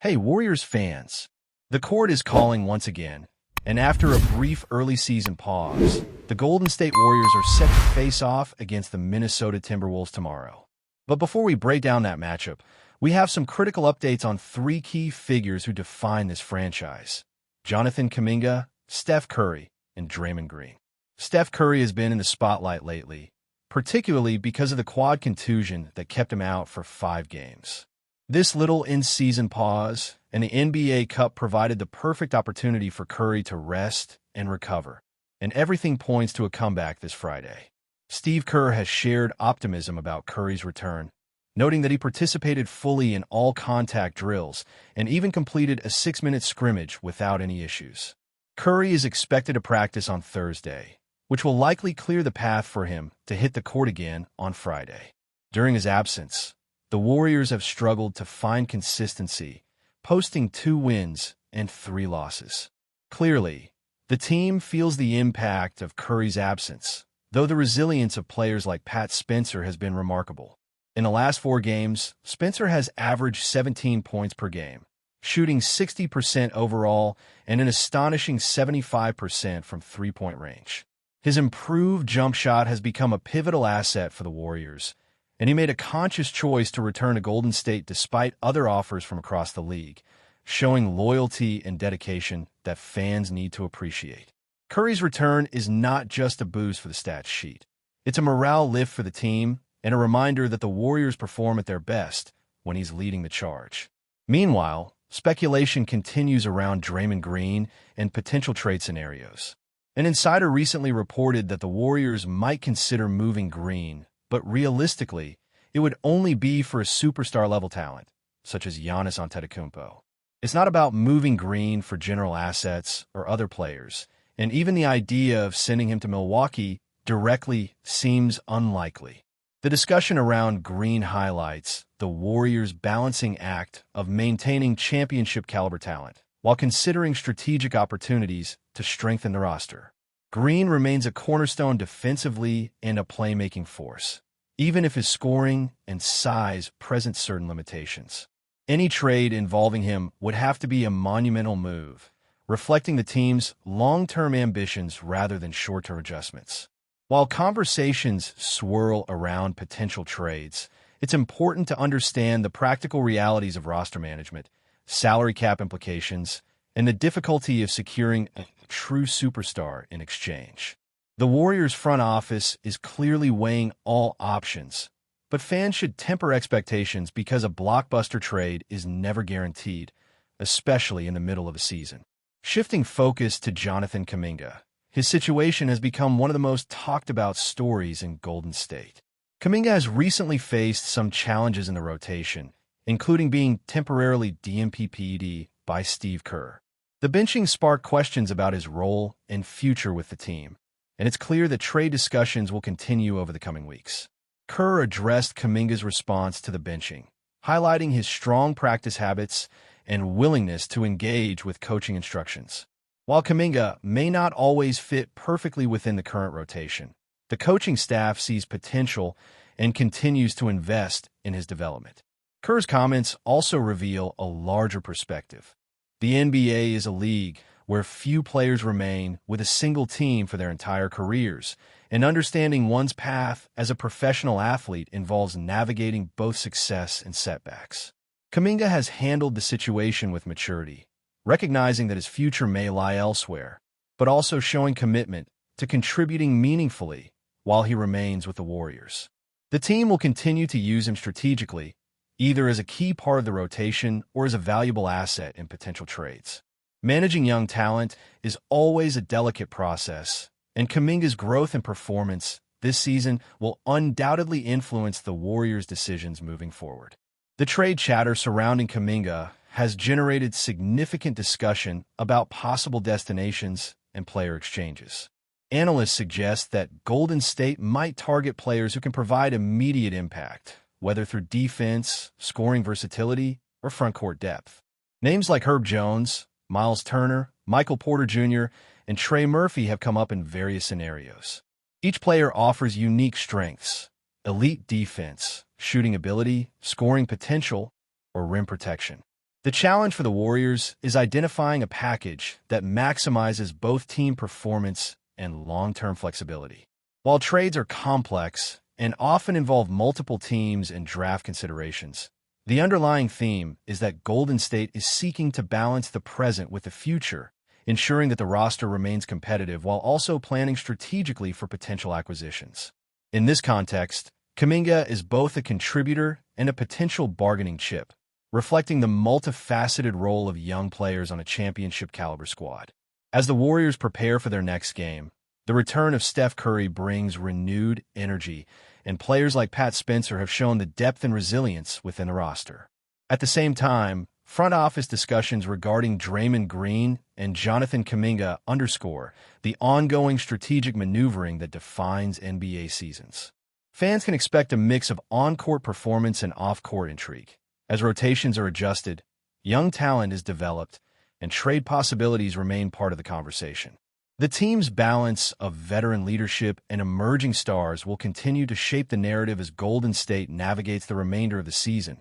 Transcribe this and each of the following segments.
Hey, Warriors fans! The court is calling once again, and after a brief early season pause, the Golden State Warriors are set to face off against the Minnesota Timberwolves tomorrow. But before we break down that matchup, we have some critical updates on three key figures who define this franchise: Jonathan Kuminga, Steph Curry, and Draymond Green. Steph Curry has been in the spotlight lately, particularly because of the quad contusion that kept him out for 5 games. This little in-season pause and the NBA Cup provided the perfect opportunity for Curry to rest and recover, and everything points to a comeback this Friday. Steve Kerr has shared optimism about Curry's return, noting that he participated fully in all contact drills and even completed a 6-minute scrimmage without any issues. Curry is expected to practice on Thursday, which will likely clear the path for him to hit the court again on Friday. During his absence, the Warriors have struggled to find consistency, posting 2 wins and 3 losses. Clearly, the team feels the impact of Curry's absence, though the resilience of players like Pat Spencer has been remarkable. In the last 4 games, Spencer has averaged 17 points per game, shooting 60% overall and an astonishing 75% from three-point range. His improved jump shot has become a pivotal asset for the Warriors, and he made a conscious choice to return to Golden State despite other offers from across the league, showing loyalty and dedication that fans need to appreciate. Curry's return is not just a boost for the stats sheet. It's a morale lift for the team and a reminder that the Warriors perform at their best when he's leading the charge. Meanwhile, speculation continues around Draymond Green and potential trade scenarios. An insider recently reported that the Warriors might consider moving Green, but realistically, it would only be for a superstar-level talent, such as Giannis Antetokounmpo. It's not about moving Green for general assets or other players, and even the idea of sending him to Milwaukee directly seems unlikely. The discussion around Green highlights the Warriors' balancing act of maintaining championship-caliber talent while considering strategic opportunities to strengthen the roster. Green remains a cornerstone defensively and a playmaking force, even if his scoring and size present certain limitations. Any trade involving him would have to be a monumental move, reflecting the team's long-term ambitions rather than short-term adjustments. While conversations swirl around potential trades, it's important to understand the practical realities of roster management, salary cap implications, and the difficulty of securing a true superstar in exchange. The Warriors' front office is clearly weighing all options, but fans should temper expectations because a blockbuster trade is never guaranteed, especially in the middle of a season. Shifting focus to Jonathan Kuminga, his situation has become one of the most talked-about stories in Golden State. Kuminga has recently faced some challenges in the rotation, including being temporarily DNP'd by Steve Kerr. The benching sparked questions about his role and future with the team, and it's clear that trade discussions will continue over the coming weeks. Kerr addressed Kuminga's response to the benching, highlighting his strong practice habits and willingness to engage with coaching instructions. While Kuminga may not always fit perfectly within the current rotation, the coaching staff sees potential and continues to invest in his development. Kerr's comments also reveal a larger perspective. The NBA is a league where few players remain with a single team for their entire careers, and understanding one's path as a professional athlete involves navigating both success and setbacks. Kuminga has handled the situation with maturity, recognizing that his future may lie elsewhere, but also showing commitment to contributing meaningfully while he remains with the Warriors. The team will continue to use him strategically, either as a key part of the rotation or as a valuable asset in potential trades. Managing young talent is always a delicate process, and Kuminga's growth and performance this season will undoubtedly influence the Warriors' decisions moving forward. The trade chatter surrounding Kuminga has generated significant discussion about possible destinations and player exchanges. Analysts suggest that Golden State might target players who can provide immediate impact, whether through defense, scoring versatility, or frontcourt depth. Names like Herb Jones, Miles Turner, Michael Porter Jr., and Trey Murphy have come up in various scenarios. Each player offers unique strengths: elite defense, shooting ability, scoring potential, or rim protection. The challenge for the Warriors is identifying a package that maximizes both team performance and long-term flexibility. While trades are complex and often involve multiple teams and draft considerations, the underlying theme is that Golden State is seeking to balance the present with the future, ensuring that the roster remains competitive while also planning strategically for potential acquisitions. In this context, Kuminga is both a contributor and a potential bargaining chip, reflecting the multifaceted role of young players on a championship-caliber squad. As the Warriors prepare for their next game, the return of Steph Curry brings renewed energy, and players like Pat Spencer have shown the depth and resilience within the roster. At the same time, front office discussions regarding Draymond Green and Jonathan Kuminga underscore the ongoing strategic maneuvering that defines NBA seasons. Fans can expect a mix of on-court performance and off-court intrigue. As rotations are adjusted, young talent is developed, and trade possibilities remain part of the conversation. The team's balance of veteran leadership and emerging stars will continue to shape the narrative as Golden State navigates the remainder of the season,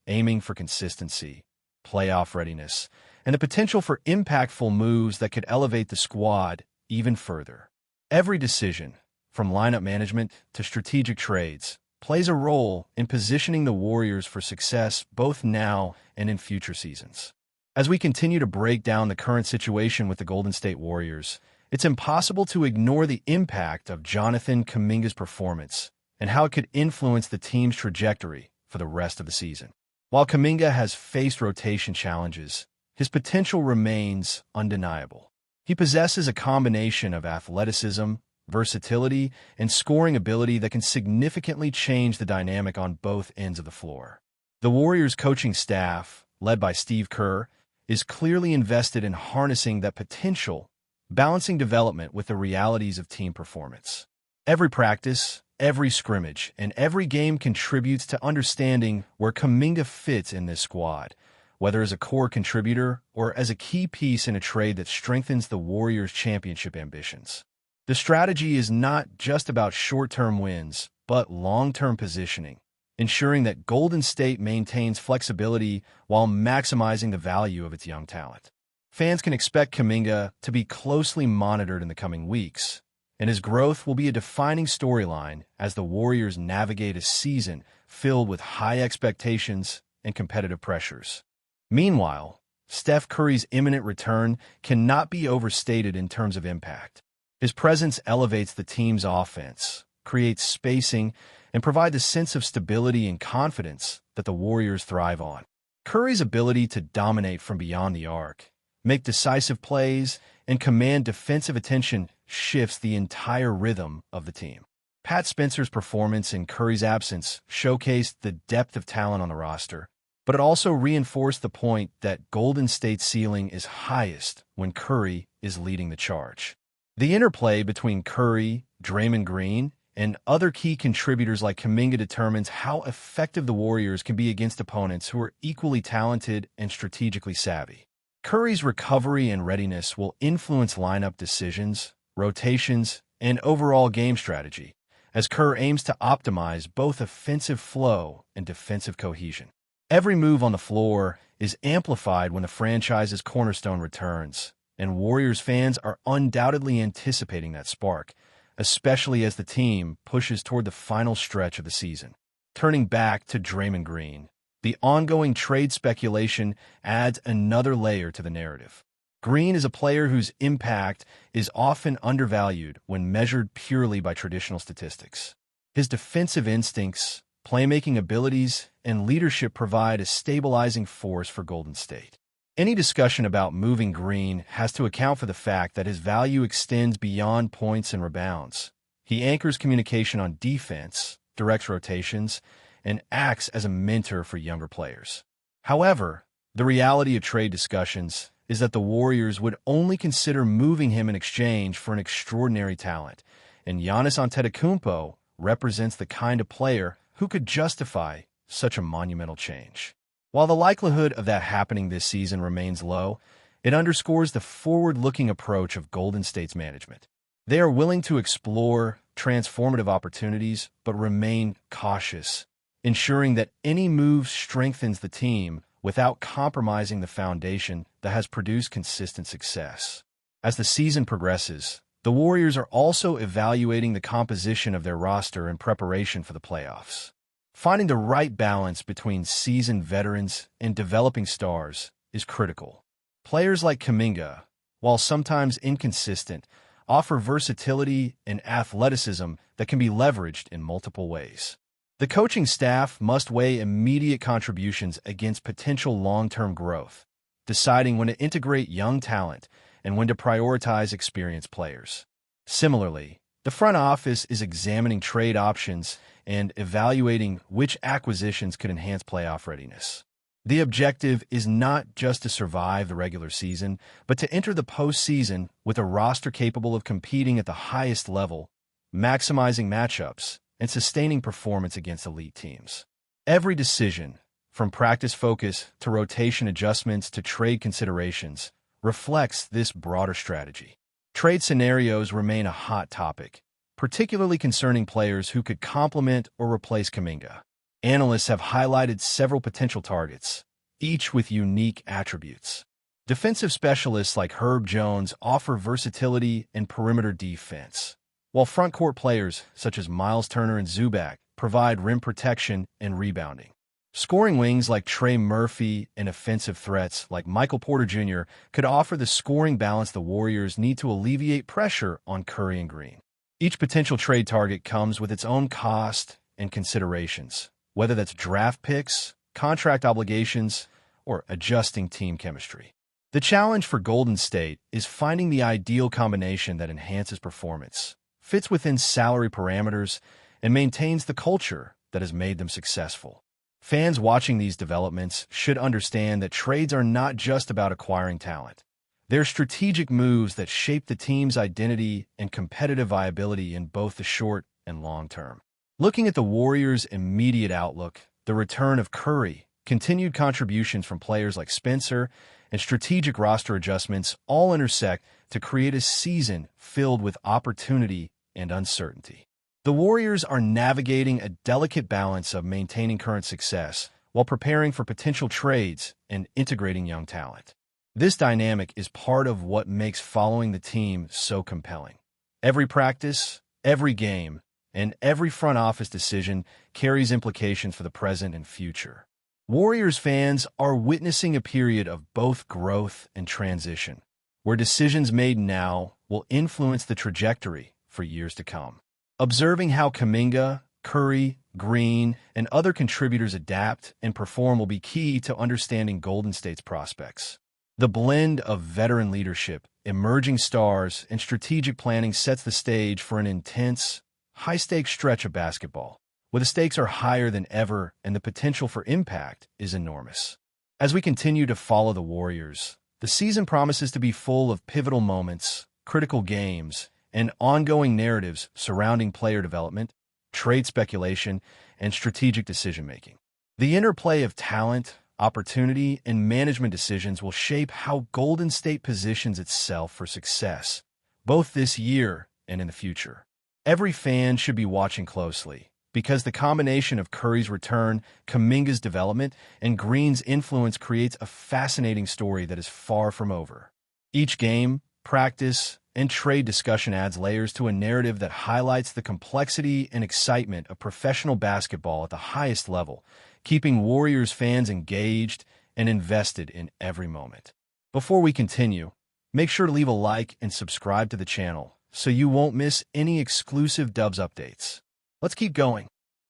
aiming for consistency, playoff readiness, and the potential for impactful moves that could elevate the squad even further. Every decision, from lineup management to strategic trades, plays a role in positioning the Warriors for success both now and in future seasons. As we continue to break down the current situation with the Golden State Warriors, it's impossible to ignore the impact of Jonathan Kuminga's performance and how it could influence the team's trajectory for the rest of the season. While Kuminga has faced rotation challenges, his potential remains undeniable. He possesses a combination of athleticism, versatility, and scoring ability that can significantly change the dynamic on both ends of the floor. The Warriors' coaching staff, led by Steve Kerr, is clearly invested in harnessing that potential, balancing development with the realities of team performance. Every practice, every scrimmage, and every game contributes to understanding where Kuminga fits in this squad, whether as a core contributor or as a key piece in a trade that strengthens the Warriors' championship ambitions. The strategy is not just about short-term wins, but long-term positioning, ensuring that Golden State maintains flexibility while maximizing the value of its young talent. Fans can expect Kuminga to be closely monitored in the coming weeks, and his growth will be a defining storyline as the Warriors navigate a season filled with high expectations and competitive pressures. Meanwhile, Steph Curry's imminent return cannot be overstated in terms of impact. His presence elevates the team's offense, creates spacing, and provides a sense of stability and confidence that the Warriors thrive on. Curry's ability to dominate from beyond the arc, make decisive plays, and command defensive attention shifts the entire rhythm of the team. Pat Spencer's performance in Curry's absence showcased the depth of talent on the roster, but it also reinforced the point that Golden State's ceiling is highest when Curry is leading the charge. The interplay between Curry, Draymond Green, and other key contributors like Kuminga determines how effective the Warriors can be against opponents who are equally talented and strategically savvy. Curry's recovery and readiness will influence lineup decisions, rotations, and overall game strategy, as Kerr aims to optimize both offensive flow and defensive cohesion. Every move on the floor is amplified when the franchise's cornerstone returns, and Warriors fans are undoubtedly anticipating that spark, especially as the team pushes toward the final stretch of the season. Turning back to Draymond Green, the ongoing trade speculation adds another layer to the narrative. Green is a player whose impact is often undervalued when measured purely by traditional statistics. His defensive instincts, playmaking abilities, and leadership provide a stabilizing force for Golden State. Any discussion about moving Green has to account for the fact that his value extends beyond points and rebounds. He anchors communication on defense, directs rotations, and acts as a mentor for younger players. However, the reality of trade discussions is that the Warriors would only consider moving him in exchange for an extraordinary talent, and Giannis Antetokounmpo represents the kind of player who could justify such a monumental change. While the likelihood of that happening this season remains low, it underscores the forward-looking approach of Golden State's management. They are willing to explore transformative opportunities, but remain cautious, ensuring that any move strengthens the team without compromising the foundation that has produced consistent success. As the season progresses, the Warriors are also evaluating the composition of their roster in preparation for the playoffs. Finding the right balance between seasoned veterans and developing stars is critical. Players like Kuminga, while sometimes inconsistent, offer versatility and athleticism that can be leveraged in multiple ways. The coaching staff must weigh immediate contributions against potential long-term growth, deciding when to integrate young talent and when to prioritize experienced players. Similarly, the front office is examining trade options and evaluating which acquisitions could enhance playoff readiness. The objective is not just to survive the regular season, but to enter the postseason with a roster capable of competing at the highest level, maximizing matchups, and sustaining performance against elite teams. Every decision, from practice focus to rotation adjustments to trade considerations, reflects this broader strategy. Trade scenarios remain a hot topic, particularly concerning players who could complement or replace Kuminga. Analysts have highlighted several potential targets, each with unique attributes. Defensive specialists like Herb Jones offer versatility and perimeter defense, while frontcourt players such as Miles Turner and Zubac provide rim protection and rebounding. Scoring wings like Trey Murphy and offensive threats like Michael Porter Jr. could offer the scoring balance the Warriors need to alleviate pressure on Curry and Green. Each potential trade target comes with its own cost and considerations, whether that's draft picks, contract obligations, or adjusting team chemistry. The challenge for Golden State is finding the ideal combination that enhances performance, fits within salary parameters, and maintains the culture that has made them successful. Fans watching these developments should understand that trades are not just about acquiring talent. They're strategic moves that shape the team's identity and competitive viability in both the short and long term. Looking at the Warriors' immediate outlook, the return of Curry, continued contributions from players like Spencer, and strategic roster adjustments all intersect to create a season filled with opportunity and uncertainty. The Warriors are navigating a delicate balance of maintaining current success while preparing for potential trades and integrating young talent. This dynamic is part of what makes following the team so compelling. Every practice, every game, and every front office decision carries implications for the present and future. Warriors fans are witnessing a period of both growth and transition, where decisions made now will influence the trajectory for years to come. Observing how Kuminga, Curry, Green, and other contributors adapt and perform will be key to understanding Golden State's prospects. The blend of veteran leadership, emerging stars, and strategic planning sets the stage for an intense, high-stakes stretch of basketball, where the stakes are higher than ever and the potential for impact is enormous. As we continue to follow the Warriors, the season promises to be full of pivotal moments, critical games, and ongoing narratives surrounding player development, trade speculation, and strategic decision-making. The interplay of talent, opportunity, and management decisions will shape how Golden State positions itself for success, both this year and in the future. Every fan should be watching closely, because the combination of Curry's return, Kuminga's development, and Green's influence creates a fascinating story that is far from over. Each game, practice, and trade discussion adds layers to a narrative that highlights the complexity and excitement of professional basketball at the highest level, keeping Warriors fans engaged and invested in every moment. Before we continue, make sure to leave a like and subscribe to the channel so you won't miss any exclusive Dubs updates. Let's keep going.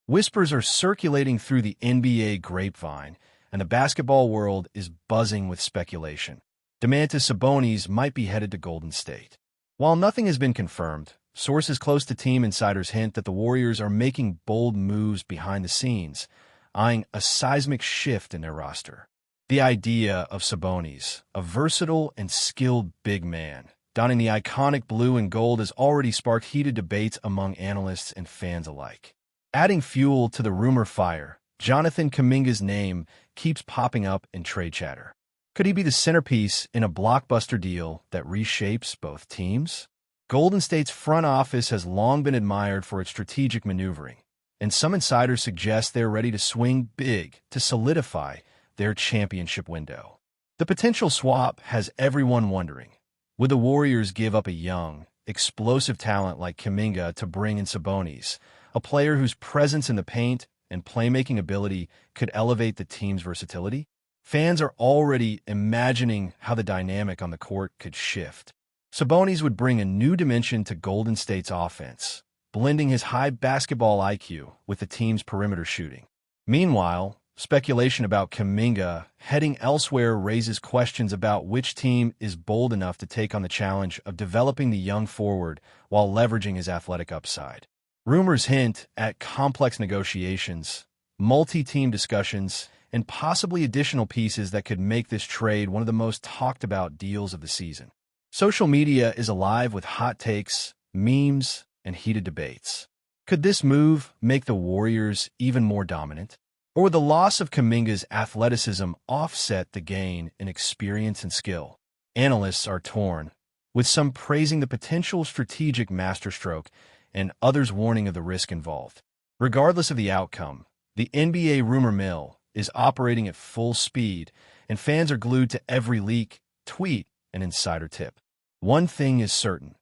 Whispers are circulating through the NBA grapevine, and the basketball world is buzzing with speculation. DOMANTAS Sabonis might be headed to Golden State. While nothing has been confirmed, sources close to team insiders hint that the Warriors are making bold moves behind the scenes, eyeing a seismic shift in their roster. The idea of Sabonis, a versatile and skilled big man, donning the iconic blue and gold has already sparked heated debates among analysts and fans alike. Adding fuel to the rumor fire, Jonathan Kuminga's name keeps popping up in trade chatter. Could he be the centerpiece in a blockbuster deal that reshapes both teams? Golden State's front office has long been admired for its strategic maneuvering, and some insiders suggest they're ready to swing big to solidify their championship window. The potential swap has everyone wondering, would the Warriors give up a young, explosive talent like Kuminga to bring in Sabonis, a player whose presence in the paint and playmaking ability could elevate the team's versatility? Fans are already imagining how the dynamic on the court could shift. Sabonis would bring a new dimension to Golden State's offense, blending his high basketball IQ with the team's perimeter shooting. Meanwhile, speculation about Kuminga heading elsewhere raises questions about which team is bold enough to take on the challenge of developing the young forward while leveraging his athletic upside. Rumors hint at complex negotiations, multi-team discussions, and possibly additional pieces that could make this trade one of the most talked-about deals of the season. Social media is alive with hot takes, memes, and heated debates. Could this move make the Warriors even more dominant? Or would the loss of Kuminga's athleticism offset the gain in experience and skill? Analysts are torn, with some praising the potential strategic masterstroke and others warning of the risk involved. Regardless of the outcome, the NBA rumor mill is operating at full speed, and fans are glued to every leak, tweet, and insider tip. One thing is certain.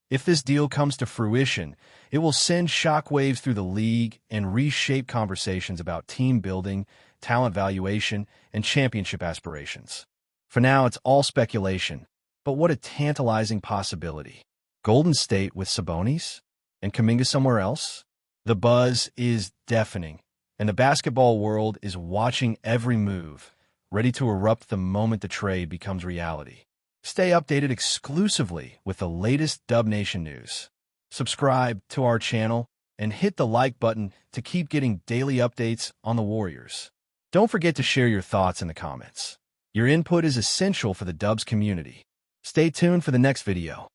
If this deal comes to fruition, it will send shockwaves through the league and reshape conversations about team building, talent valuation, and championship aspirations. For now, it's all speculation, but what a tantalizing possibility. Golden State with Sabonis? And Kuminga somewhere else? The buzz is deafening, and the basketball world is watching every move, ready to erupt the moment the trade becomes reality. Stay updated exclusively with the latest Dub Nation news. Subscribe to our channel and hit the like button to keep getting daily updates on the Warriors. Don't forget to share your thoughts in the comments. Your input is essential for the Dubs community. Stay tuned for the next video.